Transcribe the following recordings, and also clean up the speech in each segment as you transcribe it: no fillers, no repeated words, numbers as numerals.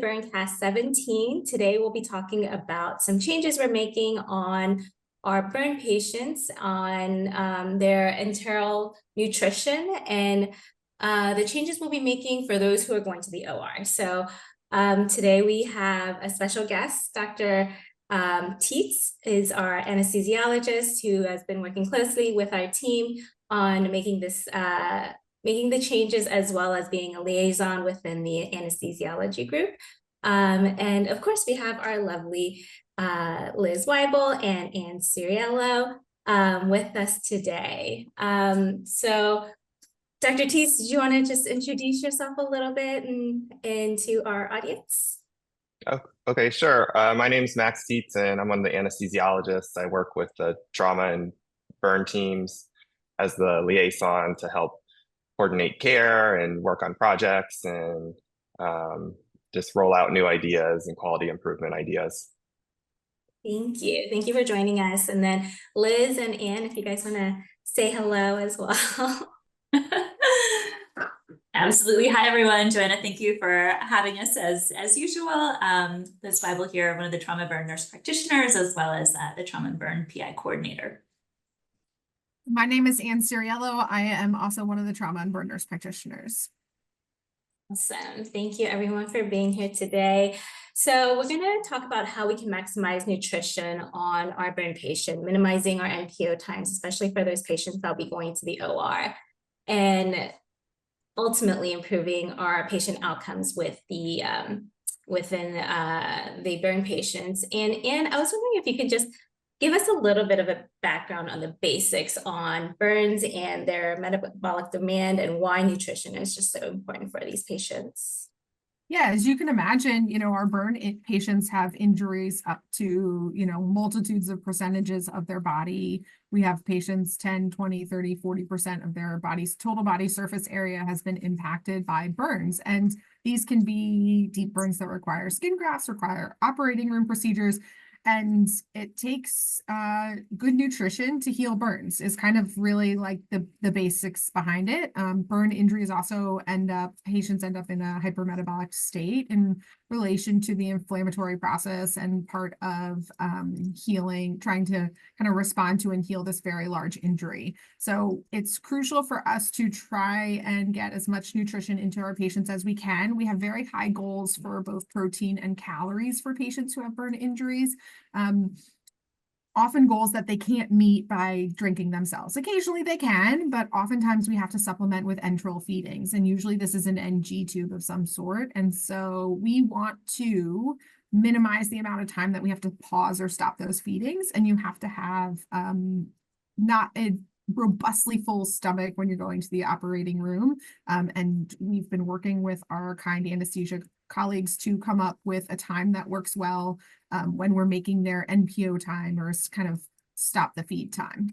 BurnCast 17. Today we'll be talking about some changes we're making on our burn patients on their enteral nutrition and the changes we'll be making for those who are going to the OR. So today we have a special guest, Dr. Teets is our anesthesiologist who has been working closely with our team on making this making the changes, as well as being a liaison within the anesthesiology group. And of course, we have our lovely Liz Weibel and Ann Ciriello with us today. So Dr. Teets, did you want to just introduce yourself a little bit and to our audience? Oh, okay, sure. My name is Max Teets, and I'm one of the anesthesiologists. I work with the trauma and burn teams as the liaison to help coordinate care and work on projects and just roll out new ideas and quality improvement ideas. Thank you. Thank you for joining us. And then Liz and Ann, if you guys want to say hello as well. Absolutely. Hi, everyone. Joanna, thank you for having us as usual. Liz Weibel here, one of the trauma burn nurse practitioners, as well as the trauma and burn PI coordinator. My name is Ann Ciriello. I am also one of the trauma and burn nurse practitioners. Awesome. Thank you, everyone, for being here today. So we're going to talk about how we can maximize nutrition on our burn patient, minimizing our NPO times, especially for those patients that'll be going to the OR, and ultimately improving our patient outcomes with the within the burn patients. And I was wondering if you could just give us a little bit of a background on the basics on burns and their metabolic demand and why nutrition is just so important for these patients. Yeah, as you can imagine, our burn patients have injuries up to, multitudes of percentages of their body. We have patients 10, 20, 30, 40% of their body's total body surface area has been impacted by burns. And these can be deep burns that require skin grafts, require operating room procedures. And it takes good nutrition to heal burns is kind of really like the basics behind it. Burn injuries also patients end up in a hypermetabolic state in relation to the inflammatory process and part of healing, trying to kind of respond to and heal this very large injury. So it's crucial for us to try and get as much nutrition into our patients as we can. We have very high goals for both protein and calories for patients who have burn injuries. Often goals that they can't meet by drinking themselves. Occasionally they can, but oftentimes we have to supplement with enteral feedings. And usually this is an NG tube of some sort. And so we want to minimize the amount of time that we have to pause or stop those feedings. And you have to have not a robustly full stomach when you're going to the operating room. And we've been working with our kind anesthesia colleagues to come up with a time that works well when we're making their NPO time or kind of stop the feed time.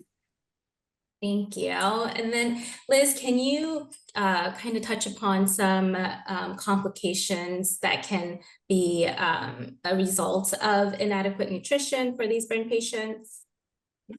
Thank you. And then Liz, can you kind of touch upon some complications that can be a result of inadequate nutrition for these burn patients?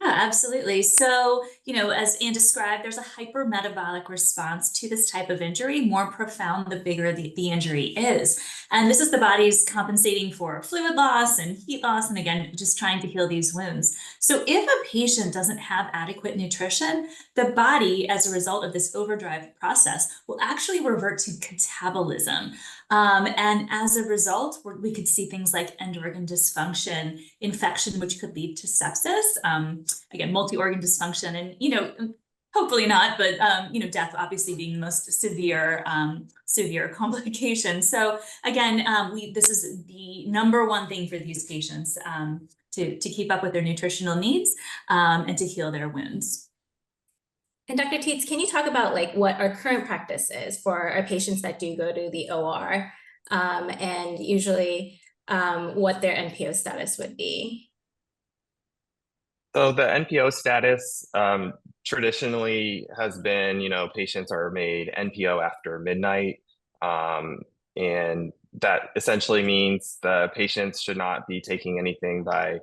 Yeah, absolutely. So, as Ann described, there's a hypermetabolic response to this type of injury, more profound the bigger the injury is. And this is the body's compensating for fluid loss and heat loss, and again, just trying to heal these wounds. So if a patient doesn't have adequate nutrition, the body, as a result of this overdrive process, will actually revert to catabolism. And as a result, we could see things like end organ dysfunction, infection, which could lead to sepsis, again, multi-organ dysfunction, and, hopefully not, but, death obviously being the most severe complication. So again, this is the number one thing for these patients to keep up with their nutritional needs and to heal their wounds. And Dr. Teets, can you talk about what our current practice is for our patients that do go to the OR and usually what their NPO status would be? So the NPO status traditionally has been, patients are made NPO after midnight. And that essentially means the patients should not be taking anything by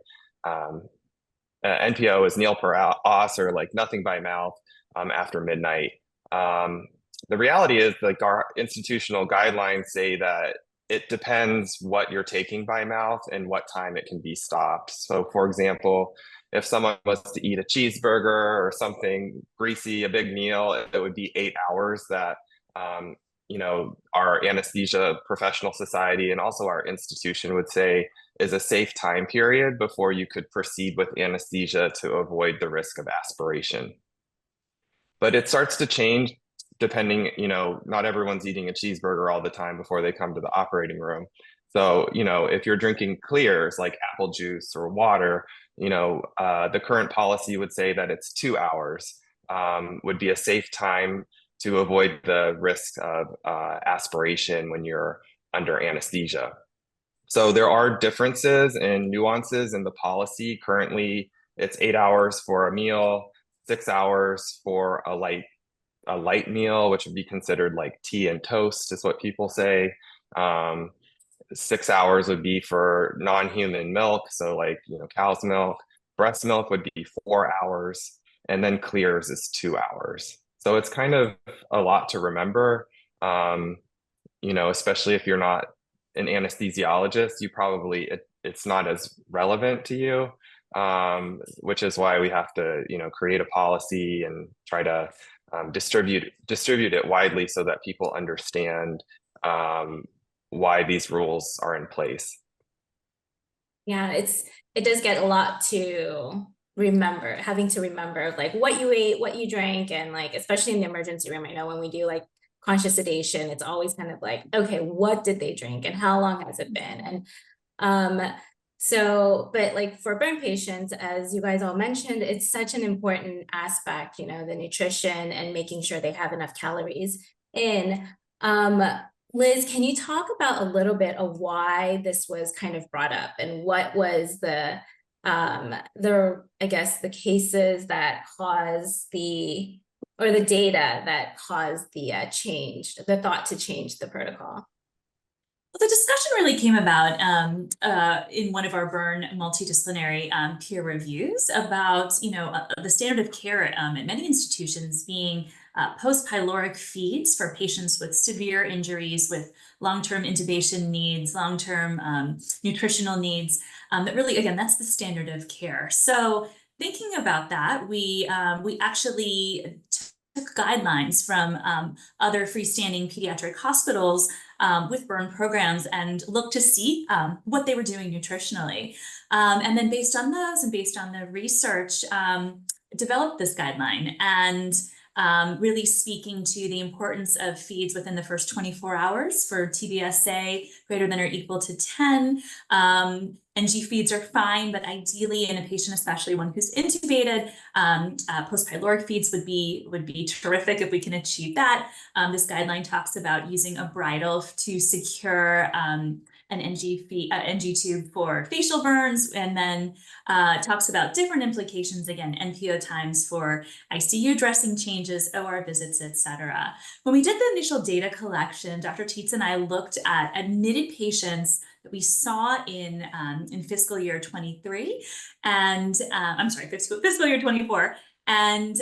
NPO is nil per os or nothing by mouth after midnight. The reality is our institutional guidelines say that it depends what you're taking by mouth and what time it can be stopped. So for example, if someone was to eat a cheeseburger or something greasy, a big meal, it would be 8 hours that, our anesthesia professional society and also our institution would say is a safe time period before you could proceed with anesthesia to avoid the risk of aspiration. But it starts to change depending, not everyone's eating a cheeseburger all the time before they come to the operating room. So, if you're drinking clears like apple juice or water, the current policy would say that it's 2 hours would be a safe time to avoid the risk of aspiration when you're under anesthesia. So there are differences and nuances in the policy. Currently, it's 8 hours for a meal, 6 hours for a light meal, which would be considered like tea and toast, is what people say. 6 hours would be for non-human milk, so like cow's milk. Breast milk would be 4 hours, and then clears is 2 hours. So it's kind of a lot to remember. Especially if you're not an anesthesiologist, it's not as relevant to you, which is why we have to create a policy and try to distribute it widely so that people understand why these rules are in place. Yeah, it does get a lot to remember, having to remember like what you ate, what you drank, and like especially in the emergency room. I know when we do like conscious sedation, it's always kind of like, okay, what did they drink and how long has it been? And but like for burn patients, as you guys all mentioned, it's such an important aspect, the nutrition and making sure they have enough calories in. Liz, can you talk about a little bit of why this was kind of brought up and what was the I guess the cases that caused the data that caused the the thought to change the protocol? Well, the discussion really came about in one of our burn multidisciplinary peer reviews about, the standard of care at many institutions being post-pyloric feeds for patients with severe injuries, with long-term intubation needs, long-term nutritional needs. That really, again, that's the standard of care. So thinking about that, we actually took guidelines from other freestanding pediatric hospitals with burn programs and looked to see what they were doing nutritionally. And then based on those and based on the research, developed this guideline and really speaking to the importance of feeds within the first 24 hours for TBSA greater than or equal to 10. NG feeds are fine, but ideally in a patient, especially one who's intubated, post-pyloric feeds would be terrific if we can achieve that. This guideline talks about using a bridle to secure an NG tube for facial burns, and then talks about different implications, again, NPO times for ICU dressing changes, OR visits, etc. When we did the initial data collection, Dr. Teets and I looked at admitted patients that we saw in fiscal year 23 and fiscal year 24, and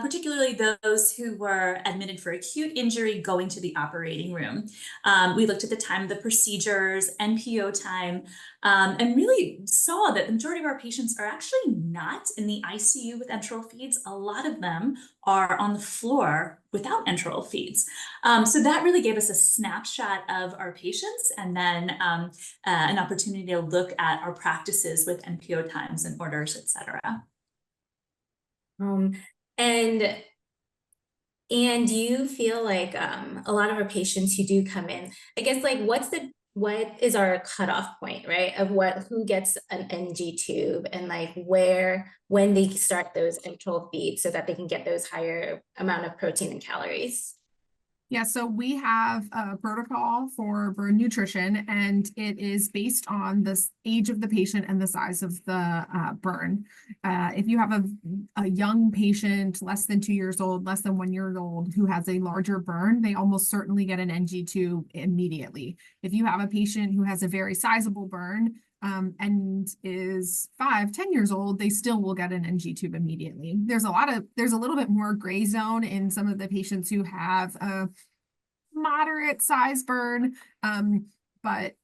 particularly those who were admitted for acute injury going to the operating room. We looked at the time of the procedures, NPO time, and really saw that the majority of our patients are actually not in the ICU with enteral feeds. A lot of them are on the floor without enteral feeds. So that really gave us a snapshot of our patients and then an opportunity to look at our practices with NPO times and orders, et cetera. And you feel like a lot of our patients who do come in, I guess, like what is our cutoff point, right? Of who gets an NG tube and like when they start those enteral feeds so that they can get those higher amount of protein and calories? Yeah, so we have a protocol for burn nutrition, and it is based on the age of the patient and the size of the burn. If you have a young patient, less than 2 years old, less than 1 year old, who has a larger burn, they almost certainly get an NG tube immediately. If you have a patient who has a very sizable burn, and is 5, 10 years old, they still will get an NG tube immediately. There's a little bit more gray zone in some of the patients who have a moderate size burn. but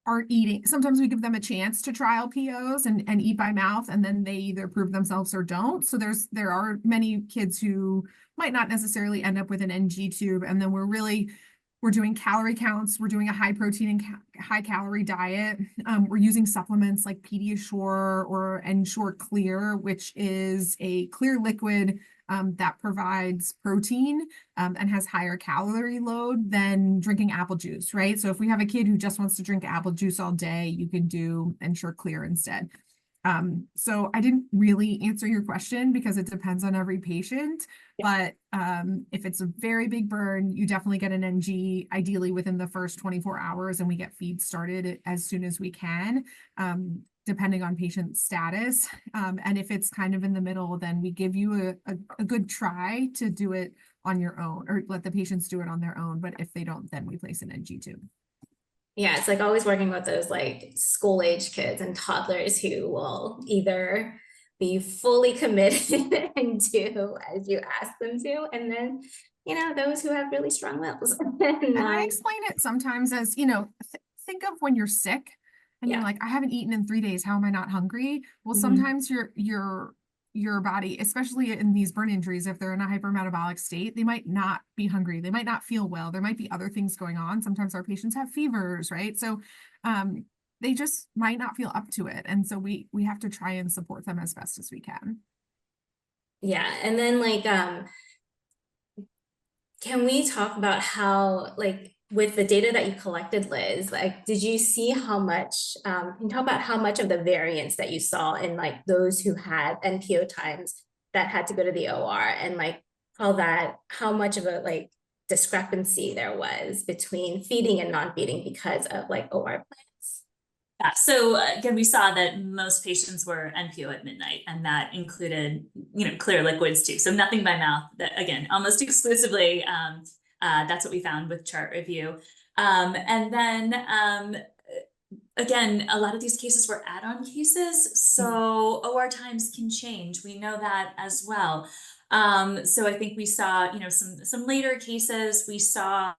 aren't eating. Sometimes we give them a chance to trial POs and eat by mouth, and then they either prove themselves or don't. So there are many kids who might not necessarily end up with an NG tube, and then we're doing calorie counts. We're doing a high protein and high calorie diet. We're using supplements like Pediasure or Ensure Clear, which is a clear liquid that provides protein and has higher calorie load than drinking apple juice, right? So if we have a kid who just wants to drink apple juice all day, you can do Ensure Clear instead. So I didn't really answer your question because it depends on every patient, but if it's a very big burn, you definitely get an NG, ideally within the first 24 hours, and we get feeds started as soon as we can, depending on patient status. And if it's kind of in the middle, then we give you a good try to do it on your own, or let the patients do it on their own. But if they don't, then we place an NG tube. Yeah, it's like always working with those like school age kids and toddlers who will either be fully committed and do as you ask them to, and then, you know, those who have really strong wills. And I explain it sometimes as, you know, think of when you're sick and you're like, I haven't eaten in 3 days. How am I not hungry? Well, sometimes your body, especially in these burn injuries, if they're in a hypermetabolic state, they might not be hungry. They might not feel well. There might be other things going on. Sometimes our patients have fevers, right? So they just might not feel up to it. And so we have to try and support them as best as we can. Yeah. And then like, can we talk about how, like, with the data that you collected, Liz, like, did you see how much, can you talk about how much of the variance that you saw in like those who had NPO times that had to go to the OR, and like how much of a like discrepancy there was between feeding and non-feeding because of like OR plans? Yeah, so again, we saw that most patients were NPO at midnight, and that included, you know, clear liquids too. So nothing by mouth, that again, almost exclusively, that's what we found with chart review. And then again, a lot of these cases were add-on cases, so OR times can change. We know that as well. So I think we saw, you know, some later cases, we saw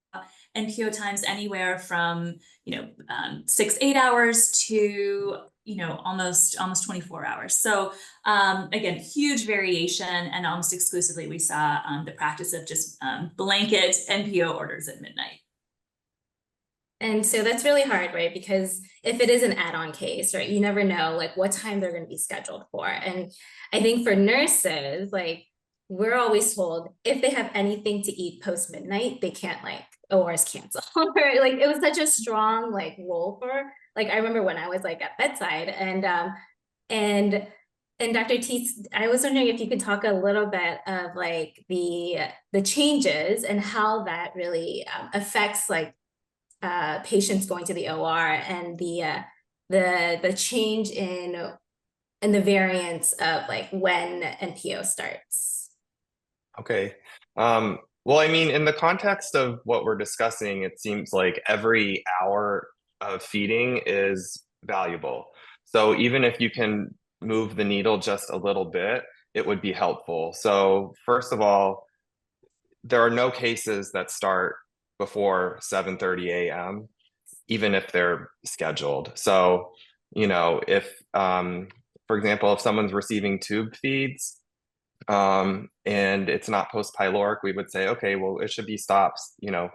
NPO times anywhere from, you know, 6-8 hours to, you know, almost 24 hours. So again, huge variation, and almost exclusively we saw the practice of just blanket NPO orders at midnight. And so that's really hard, right? Because if it is an add-on case, right, you never know like what time they're going to be scheduled for. And I think for nurses, like, we're always told if they have anything to eat post midnight, they can't, like, ORs cancel. Like, it was such a strong like role for, like, I remember when I was like at bedside, and Dr. Teets, I was wondering if you could talk a little bit of like the changes and how that really affects like patients going to the OR, and the change in the variance of like when NPO starts. Okay. Well, I mean, in the context of what we're discussing, it seems like every hour of feeding is valuable. So even if you can move the needle just a little bit, it would be helpful. So first of all, there are no cases that start before 7:30 a.m., even if they're scheduled. So, you know, if, for example, if someone's receiving tube feeds, and it's not post-pyloric, we would say, okay, well, it should be stopped, you know,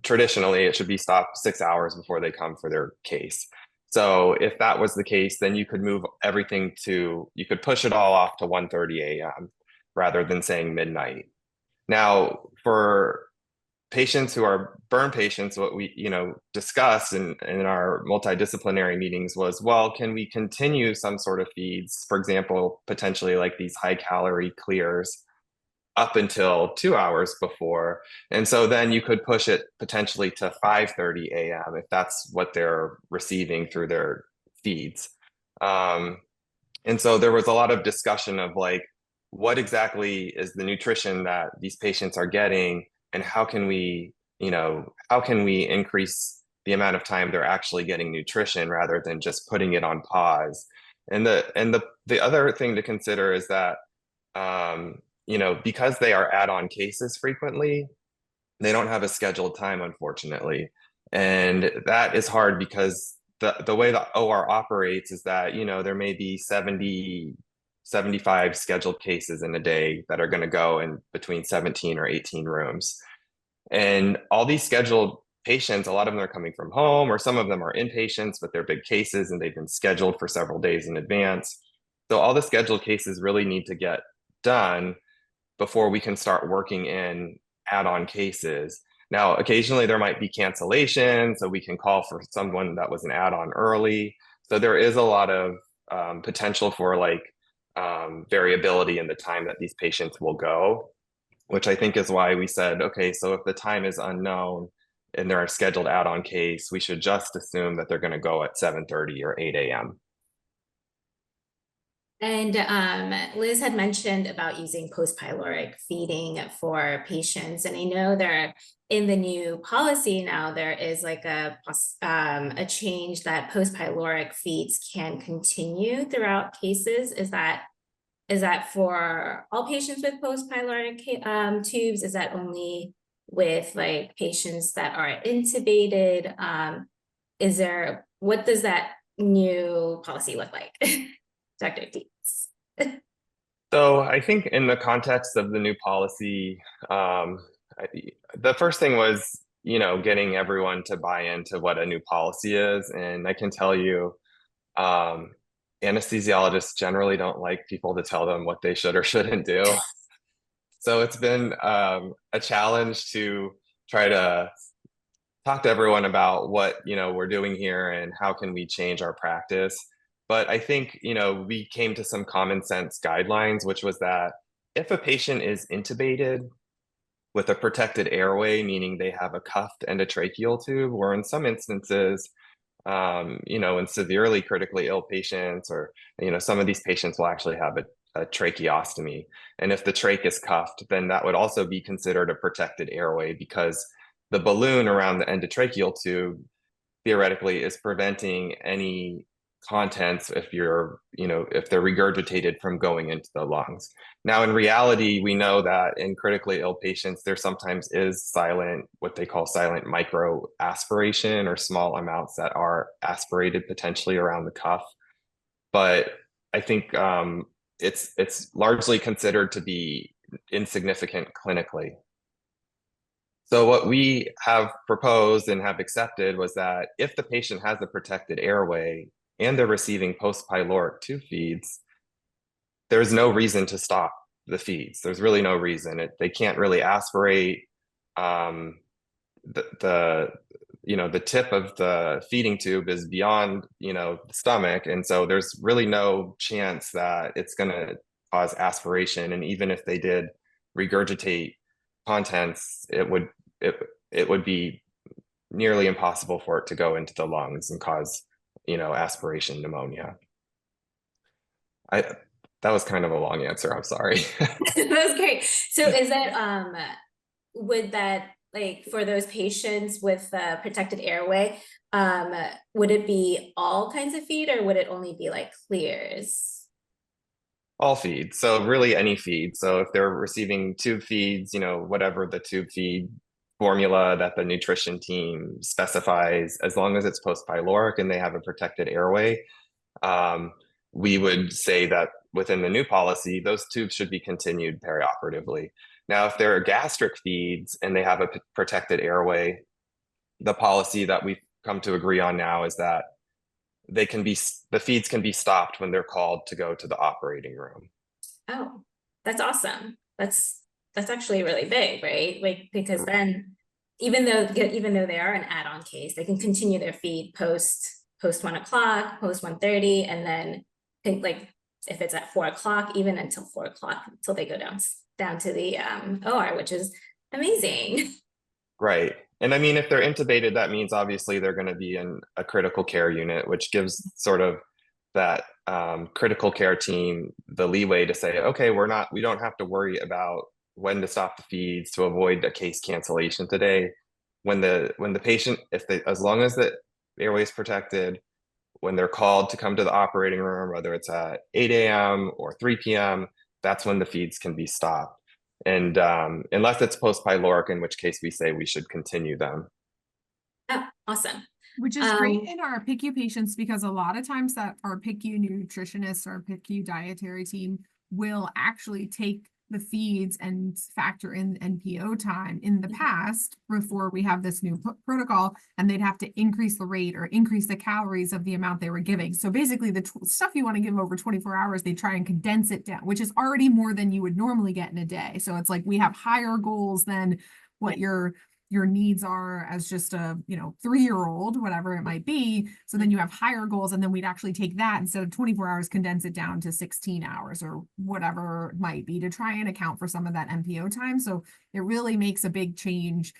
traditionally it should be stopped 6 hours before they come for their case. So if that was the case, then you could move everything to, you could push it all off to 1:30 a.m. rather than saying midnight. Now, for patients who are burn patients, what we, you know, discussed in our multidisciplinary meetings was, well, can we continue some sort of feeds, for example, potentially like these high calorie clears up until 2 hours before? And so then you could push it potentially to 5:30 a.m. if that's what they're receiving through their feeds. And so there was a lot of discussion of like, what exactly is the nutrition that these patients are getting, and how can we, you know, how can we increase the amount of time they're actually getting nutrition rather than just putting it on pause? And the other thing to consider is that, you know, because they are add-on cases frequently, they don't have a scheduled time, unfortunately. And that is hard because the way the OR operates is that, there may be 70, 75 scheduled cases in a day that are going to go in between 17 or 18 rooms. And all these scheduled patients, a lot of them are coming from home, or some of them are inpatients, but they're big cases and they've been scheduled for several days in advance. So all the scheduled cases really need to get done before we can start working in add-on cases. Now, occasionally there might be cancellations, so we can call for someone that was an add-on early. So there is a lot of potential for variability in the time that these patients will go, which I think is why we said, okay, so if the time is unknown and they're a scheduled add-on case, we should just assume that they're going to go at 7:30 or 8 a.m. And Liz had mentioned about using post-pyloric feeding for patients. And I know there in the new policy now, there is like a change that post-pyloric feeds can continue throughout cases. Is that for all patients with post-pyloric tubes? Is that only with like patients that are intubated? What does that new policy look like? Dr. Teets. So I think in the context of the new policy, the first thing was, getting everyone to buy into what a new policy is. And I can tell you, anesthesiologists generally don't like people to tell them what they should or shouldn't do. So it's been a challenge to try to talk to everyone about what, we're doing here and how can we change our practice. But I think, we came to some common sense guidelines, which was that if a patient is intubated with a protected airway, meaning they have a cuffed endotracheal tube, or in some instances, in severely critically ill patients, or, some of these patients will actually have a tracheostomy. And if the trach is cuffed, then that would also be considered a protected airway, because the balloon around the endotracheal tube theoretically is preventing any contents if they're regurgitated from going into the lungs. Now, in reality, we know that in critically ill patients, there sometimes is what they call silent micro aspiration, or small amounts that are aspirated potentially around the cuff. But I think it's largely considered to be insignificant clinically. So what we have proposed and have accepted was that if the patient has a protected airway and they're receiving post-pyloric tube feeds, there's no reason to stop the feeds. There's really no reason. They can't really aspirate. The tip of the feeding tube is beyond, the stomach. And so there's really no chance that it's going to cause aspiration. And even if they did regurgitate contents, it would be nearly impossible for it to go into the lungs and cause, aspiration pneumonia. That was kind of a long answer. I'm sorry. That was great. So is that would that, like, for those patients with protected airway, would it be all kinds of feed, or would it only be like clears? All feeds. So really any feed. So if they're receiving tube feeds, whatever the tube feed formula that the nutrition team specifies, as long as it's post-pyloric and they have a protected airway, we would say that within the new policy, those tubes should be continued perioperatively. Now, if there are gastric feeds and they have a protected airway, the policy that we've come to agree on now is that the feeds can be stopped when they're called to go to the operating room. Oh, that's awesome. That's actually really big, right? Like, because then even though they are an add-on case, they can continue their feed post 1 o'clock, post 1:30, and then like if it's at 4 o'clock, even until 4 o'clock, until they go down to the OR, which is amazing. Right. And I mean, if they're intubated, that means obviously they're going to be in a critical care unit, which gives sort of that critical care team the leeway to say, okay, we don't have to worry about when to stop the feeds to avoid a case cancellation today. When the patient, as long as the airway is protected, when they're called to come to the operating room, whether it's at 8 a.m. or 3 p.m., that's when the feeds can be stopped. And unless it's post-pyloric, in which case we say we should continue them. Oh, awesome. Which is great in our PICU patients, because a lot of times that our PICU nutritionist or PICU dietary team will actually take the feeds and factor in NPO time in the past before we have this new protocol, and they'd have to increase the rate or increase the calories of the amount they were giving. So basically the stuff you want to give over 24 hours, they try and condense it down, which is already more than you would normally get in a day. So it's like we have higher goals than what your needs are as just a 3-year-old, whatever it might be. So then you have higher goals, and then we'd actually take that instead of 24 hours, condense it down to 16 hours or whatever it might be to try and account for some of that NPO time. So it really makes a big change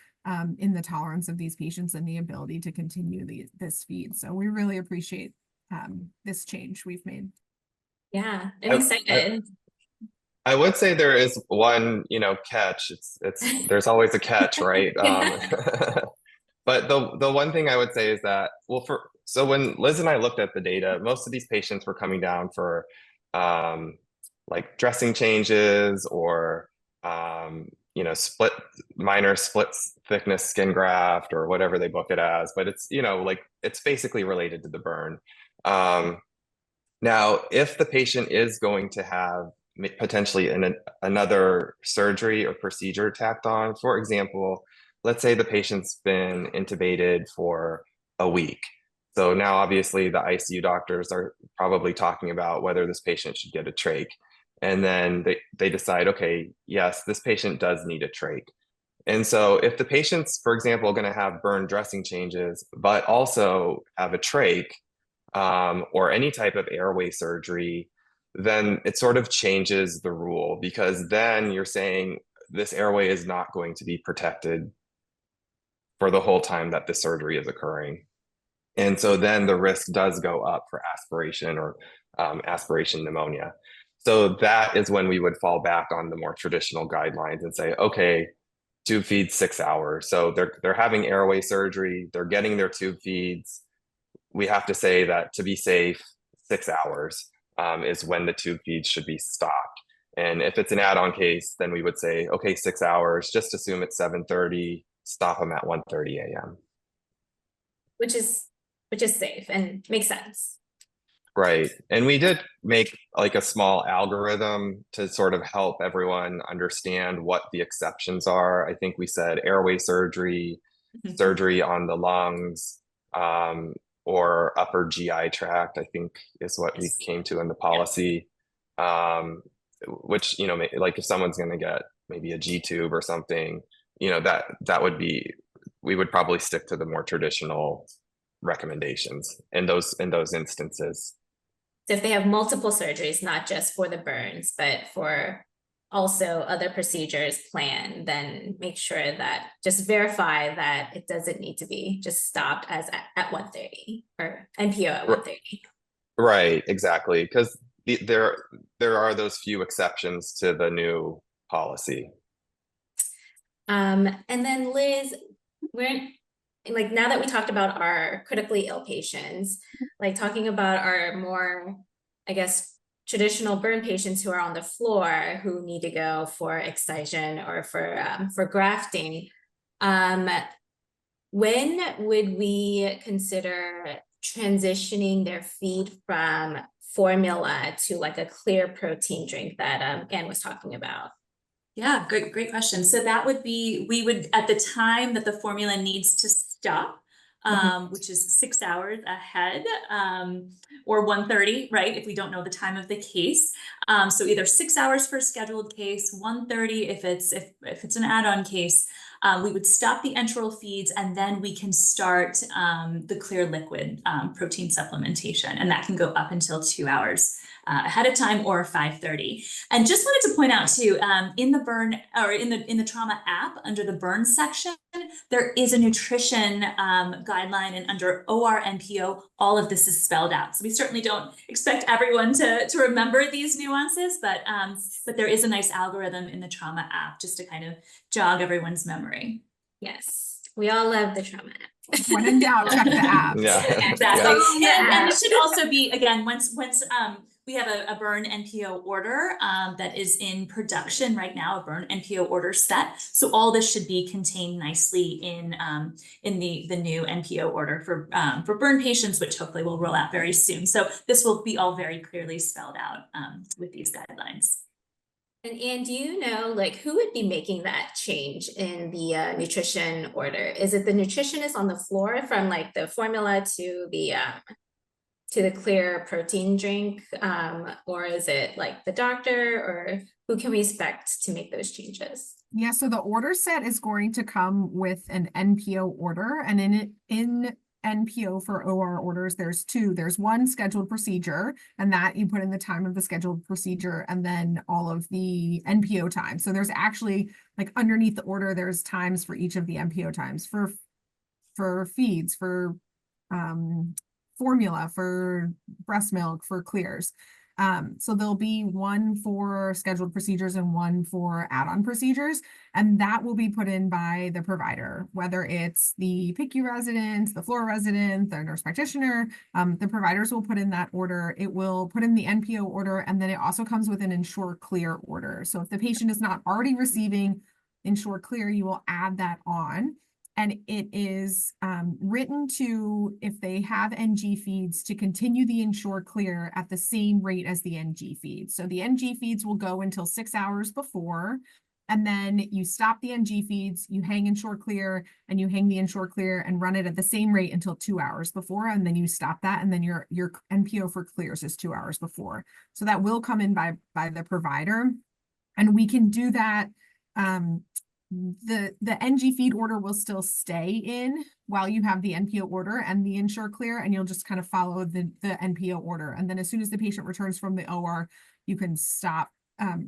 in the tolerance of these patients and the ability to continue this feed. So we really appreciate this change we've made. Yeah, I'm excited. I would say there is one, catch. There's always a catch, right? But the one thing I would say is that, so when Liz and I looked at the data, most of these patients were coming down for like dressing changes or minor split thickness skin graft or whatever they book it as. But it's it's basically related to the burn. Now, if the patient is going to have potentially another surgery or procedure tacked on, for example, let's say the patient's been intubated for a week. So now obviously the ICU doctors are probably talking about whether this patient should get a trach. And then they decide, okay, yes, this patient does need a trach. And so if the patient's, for example, going to have burn dressing changes, but also have a trach or any type of airway surgery, then it sort of changes the rule, because then you're saying this airway is not going to be protected for the whole time that the surgery is occurring. And so then the risk does go up for aspiration or aspiration pneumonia. So that is when we would fall back on the more traditional guidelines and say, okay, tube feeds 6 hours. So they're having airway surgery, they're getting their tube feeds. We have to say that to be safe, 6 hours is when the tube feeds should be stopped. And if it's an add-on case, then we would say, okay, 6 hours, just assume it's 7:30, stop them at 1:30 a.m. Which is safe and makes sense. Right. And we did make like a small algorithm to sort of help everyone understand what the exceptions are. I think we said airway surgery, surgery on the lungs, or upper GI tract, I think is what we came to in the policy. Which, like if someone's going to get maybe a G tube or something, that would be, we would probably stick to the more traditional recommendations in those instances. So if they have multiple surgeries, not just for the burns, but for also other procedures planned, then make sure that just verify that it doesn't need to be just stopped as at 1:30 or NPO at 1:30. Right, exactly. Because there are those few exceptions to the new policy. And then Liz, we're like, now that we talked about our critically ill patients, like talking about our more, I guess, traditional burn patients who are on the floor who need to go for excision or for grafting, when would we consider transitioning their feed from formula to like a clear protein drink that Anne was talking about? Yeah, great question. So that would be, we would, at the time that the formula needs to stop, which is 6 hours ahead, or 1:30, right? If we don't know the time of the case. So either 6 hours for a scheduled case, 1:30 if it's an add-on case, we would stop the enteral feeds, and then we can start the clear liquid protein supplementation, and that can go up until 2 hours ahead of time or 5:30. And just wanted to point out too, in the burn or in the trauma app under the burn section, there is a nutrition guideline, and under OR NPO, all of this is spelled out. So we certainly don't expect everyone to remember these nuances, but there is a nice algorithm in the trauma app just to kind of jog everyone's memory. Yes, we all love the trauma app. When in doubt, check the app. Yeah, Exactly. Yeah. And it should also be, again, once we have a burn NPO order that is in production right now, a burn NPO order set. So all this should be contained nicely in the new NPO order for burn patients, which hopefully will roll out very soon. So this will be all very clearly spelled out with these guidelines. And Anne, do you know, like, who would be making that change in the nutrition order? Is it the nutritionist on the floor from like the formula to the clear protein drink, or is it like the doctor, or who can we expect to make those changes? Yeah, so the order set is going to come with an NPO order, and in NPO for OR orders, there's two. There's one scheduled procedure, and that you put in the time of the scheduled procedure and then all of the NPO time. So there's actually, like, underneath the order, there's times for each of the NPO times for feeds, for formula, for breast milk, for clears. So there'll be one for scheduled procedures and one for add-on procedures, and that will be put in by the provider, whether it's the PICU resident, the floor resident, the nurse practitioner. The providers will put in that order. It will put in the NPO order, and then it also comes with an ensure clear order. So if the patient is not already receiving ensure clear, you will add that on. And it is written to, if they have NG feeds, to continue the ensure clear at the same rate as the NG feeds. So the NG feeds will go until 6 hours before, and then you stop the NG feeds, you hang ensure clear, and you hang the ensure clear and run it at the same rate until 2 hours before, and then you stop that, and then your NPO for clears is 2 hours before. So that will come in by the provider, and we can do that. The NG feed order will still stay in while you have the NPO order and the ensure clear, and you'll just kind of follow the NPO order. And then as soon as the patient returns from the OR, you can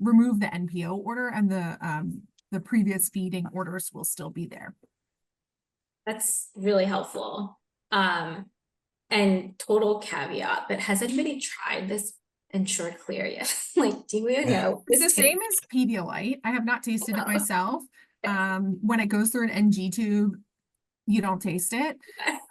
remove the NPO order, and the previous feeding orders will still be there. That's really helpful. And total caveat, but has anybody tried this ensure clear yet? Like, do you know? It's the same as Pedialyte. I have not tasted it myself. When it goes through an NG tube, you don't taste it.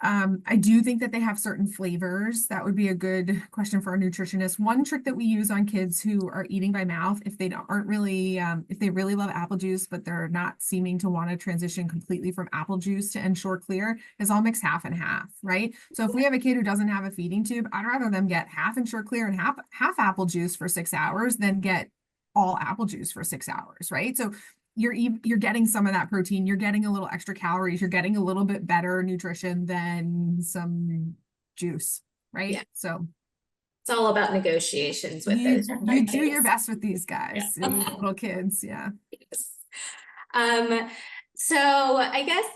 I do think that they have certain flavors. That would be a good question for a nutritionist. One trick that we use on kids who are eating by mouth, if they aren't really, if they really love apple juice, but they're not seeming to want to transition completely from apple juice to ensure clear, is I'll mix half and half, right? So if we have a kid who doesn't have a feeding tube, I'd rather them get half ensure clear and half apple juice for 6 hours than get all apple juice for 6 hours, right? So you're getting some of that protein, you're getting a little extra calories, you're getting a little bit better nutrition than some juice, right? Yeah. So it's all about negotiations with you, those. you do your best with these guys, Yeah. these little kids, yeah. Yes. So I guess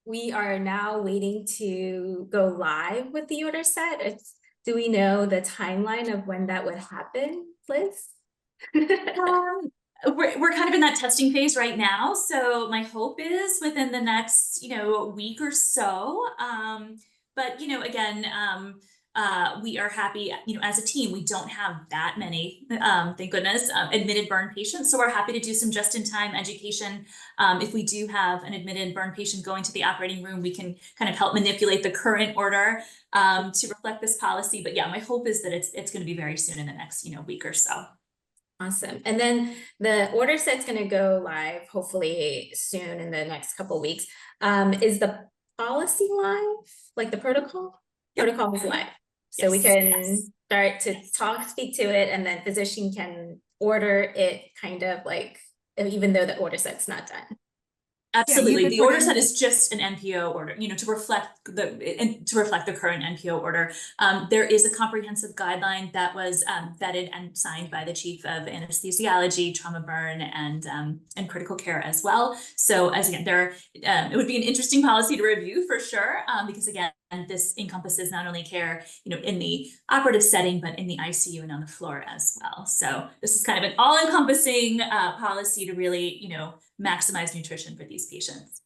we are now waiting to go live with the order set. Do we know the timeline of when that would happen, Liz? We're kind of in that testing phase right now. So my hope is within the next, week or so. But, again, we are happy, as a team, we don't have that many, thank goodness, admitted burn patients. So we're happy to do some just-in-time education. If we do have an admitted burn patient going to the operating room, we can kind of help manipulate the current order to reflect this policy. But yeah, my hope is that it's going to be very soon in the next, week or so. Awesome. And then the order set's going to go live hopefully soon in the next couple of weeks. Is the policy live? Like the protocol? Yep. Protocol is live. So we can start to speak to it, and then physician can order it kind of like, even though the order set's not done. Absolutely. Yeah, the order set is just an NPO order, to reflect the current NPO order. There is a comprehensive guideline that was vetted and signed by the chief of anesthesiology, trauma burn, and critical care as well. So as again, it would be an interesting policy to review for sure, because again, this encompasses not only care, in the operative setting, but in the ICU and on the floor as well. So this is kind of an all-encompassing policy to really, maximize nutrition for these patients.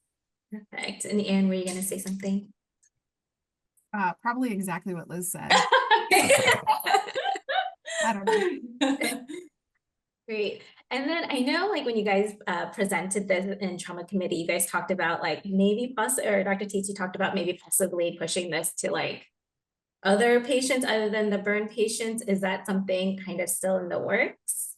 Perfect. And Anne, were you going to say something? Probably exactly what Liz said. I don't know. Great. And then I know, like, when you guys presented this in trauma committee, you guys talked about like maybe or Dr. Teets, you talked about maybe possibly pushing this to like other patients other than the burn patients? Is that something kind of still in the works?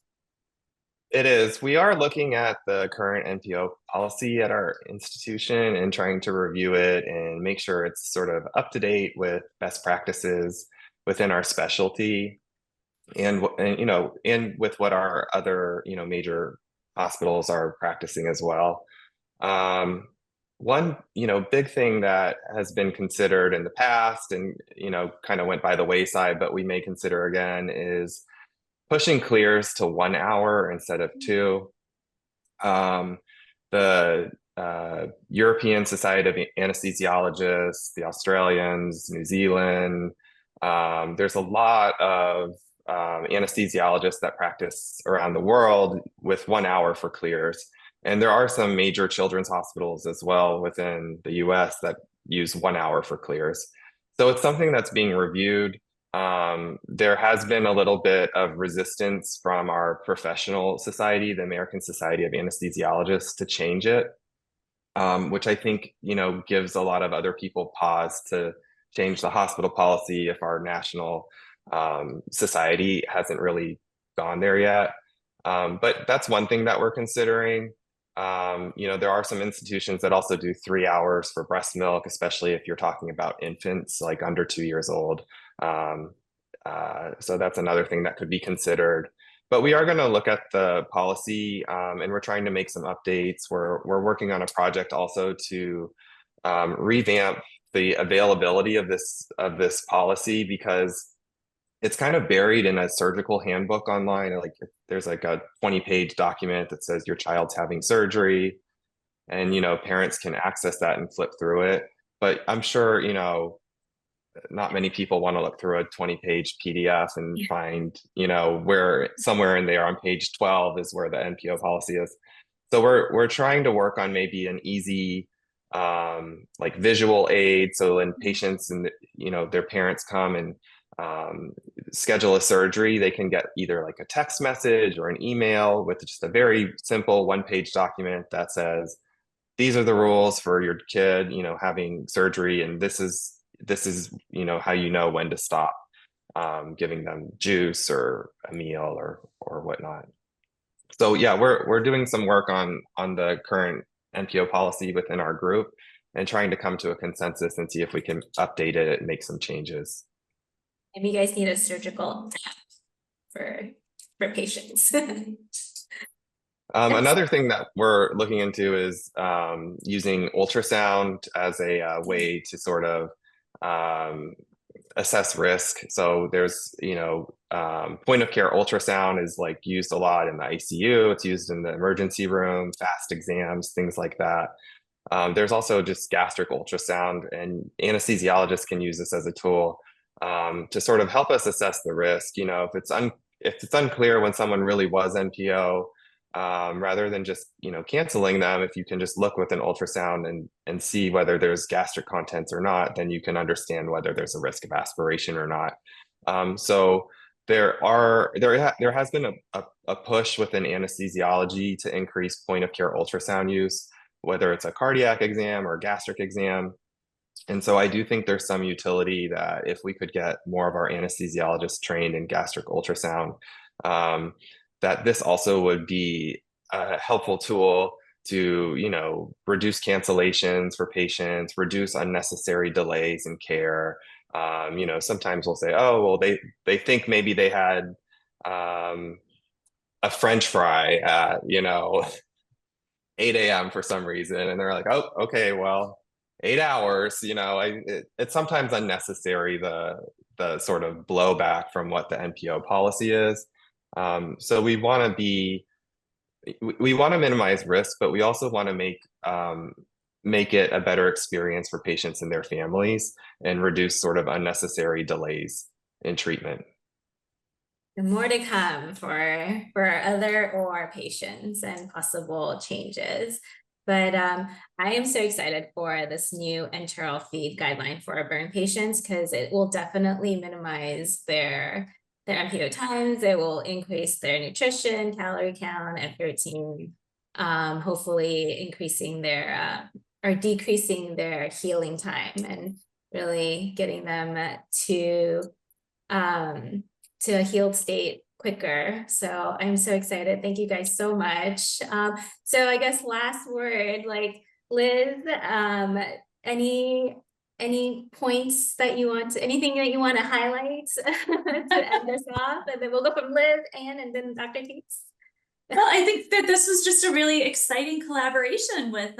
It is. We are looking at the current NPO policy at our institution and trying to review it and make sure it's sort of up to date with best practices within our specialty and with what our other, major hospitals are practicing as well. One, big thing that has been considered in the past and, kind of went by the wayside, but we may consider again is pushing clears to 1 hour instead of 2. The European Society of Anesthesiologists, the Australians, New Zealand, there's a lot of anesthesiologists that practice around the world with 1 hour for clears. And there are some major children's hospitals as well within the US that use 1 hour for clears. So it's something that's being reviewed. There has been a little bit of resistance from our professional society, the American Society of Anesthesiologists, to change it, which I think, gives a lot of other people pause to change the hospital policy if our national society hasn't really gone there yet. But that's one thing that we're considering. There are some institutions that also do 3 hours for breast milk, especially if you're talking about infants like under 2 years old. So that's another thing that could be considered. But we are going to look at the policy, and we're trying to make some updates. We're working on a project also to revamp the availability of this policy, because it's kind of buried in a surgical handbook online. Like there's like a 20-page document that says your child's having surgery, and parents can access that and flip through it. But I'm sure not many people want to look through a 20-page PDF and find where somewhere in there on page 12 is where the NPO policy is. So we're trying to work on maybe an easy like visual aid, so when patients and their parents come and schedule a surgery, they can get either like a text message or an email with just a very simple 1-page document that says, these are the rules for your kid having surgery, and this is how you know when to stop giving them juice or a meal or whatnot. So yeah, we're doing some work on the current NPO policy within our group and trying to come to a consensus and see if we can update it and make some changes. Maybe you guys need a surgical for patients. Another thing that we're looking into is using ultrasound as a way to sort of assess risk. So there's, point of care ultrasound is like used a lot in the ICU. It's used in the emergency room, fast exams, things like that. There's also just gastric ultrasound, and anesthesiologists can use this as a tool to sort of help us assess the risk. If it's unclear when someone really was NPO, rather than just canceling them, if you can just look with an ultrasound and see whether there's gastric contents or not, then you can understand whether there's a risk of aspiration or not. So there has been a push within anesthesiology to increase point of care ultrasound use, whether it's a cardiac exam or gastric exam. And so I do think there's some utility that if we could get more of our anesthesiologists trained in gastric ultrasound, that this also would be a helpful tool to, reduce cancellations for patients, reduce unnecessary delays in care. Sometimes we'll say, oh, well, they think maybe they had a French fry at, 8 a.m. for some reason. And they're like, oh, okay, well, 8 hours, it's sometimes unnecessary, the sort of blowback from what the NPO policy is. So we want to minimize risk, but we also want to make it a better experience for patients and their families and reduce sort of unnecessary delays in treatment. More to come for other OR patients and possible changes. But I am so excited for this new enteral feed guideline for our burn patients, because it will definitely minimize their NPO times. It will increase their nutrition, calorie count, and protein, hopefully increasing their or decreasing their healing time. And really getting them to a healed state quicker. So I'm so excited. Thank you guys so much. So I guess last word, like Liz, any points that you want to, anything that you want to highlight to end us off? And then we'll go from Liz, Anne, and then Dr. Teets. Well, I think that this was just a really exciting collaboration with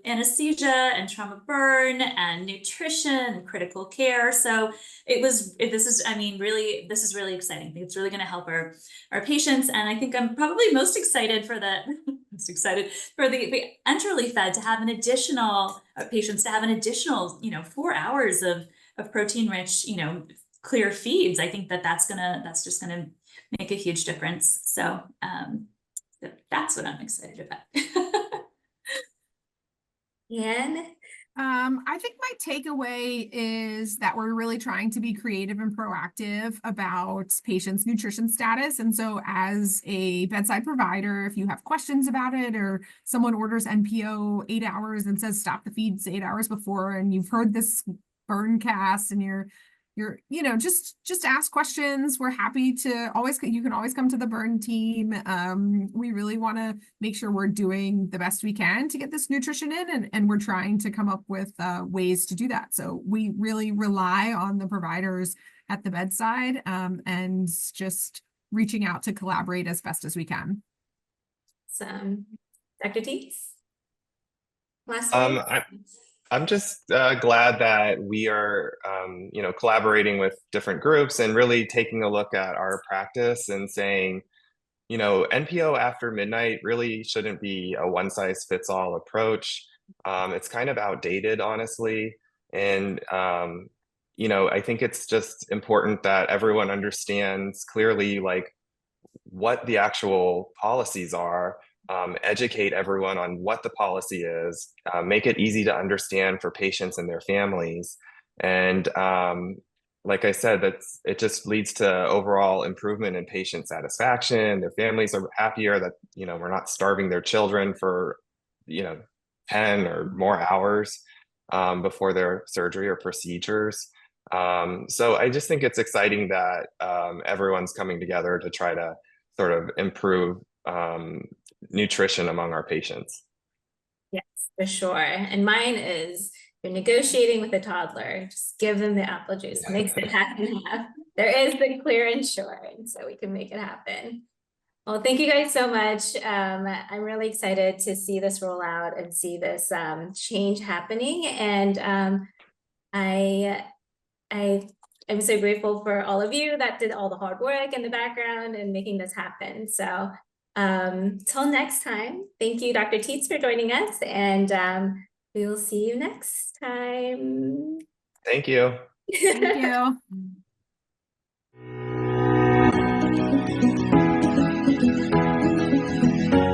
anesthesia and trauma burn and nutrition and critical care. So this is really exciting. I think it's really going to help our patients. And I think I'm probably most excited for the enterally fed to have an additional patients to have an additional 4 hours of protein rich clear feeds. I think that's just gonna make a huge difference. So that's what I'm excited about. Anne? I think my takeaway is that we're really trying to be creative and proactive about patients' nutrition status. And so as a bedside provider, if you have questions about it, or someone orders NPO 8 hours and says, stop the feeds 8 hours before, and you've heard this BurnCast and you're just ask questions. We're happy to you can always come to the Burn team. We really want to make sure we're doing the best we can to get this nutrition in, and we're trying to come up with ways to do that. So we really rely on the providers at the bedside, and just reaching out to collaborate as best as we can. Dr. Teets? Last I'm just glad that we are, collaborating with different groups and really taking a look at our practice and saying, NPO after midnight really shouldn't be a one-size-fits-all approach. It's kind of outdated, honestly. And, I think it's just important that everyone understands clearly, like, what the actual policies are. Educate everyone on what the policy is, make it easy to understand for patients and their families. And like I said, it just leads to overall improvement in patient satisfaction. Their families are happier that, we're not starving their children for, 10 or more hours before their surgery or procedures. So I just think it's exciting that everyone's coming together to try to sort of improve nutrition among our patients. Yes, for sure. And mine is, you're negotiating with a toddler, just give them the apple juice, mix it half and half. There is the clear and sure, and so we can make it happen. Well, thank you guys so much. I'm really excited to see this roll out and see this change happening. And I'm so grateful for all of you that did all the hard work in the background and making this happen. So till next time, thank you, Dr. Teets, for joining us, and we will see you next time. Thank you. Thank you.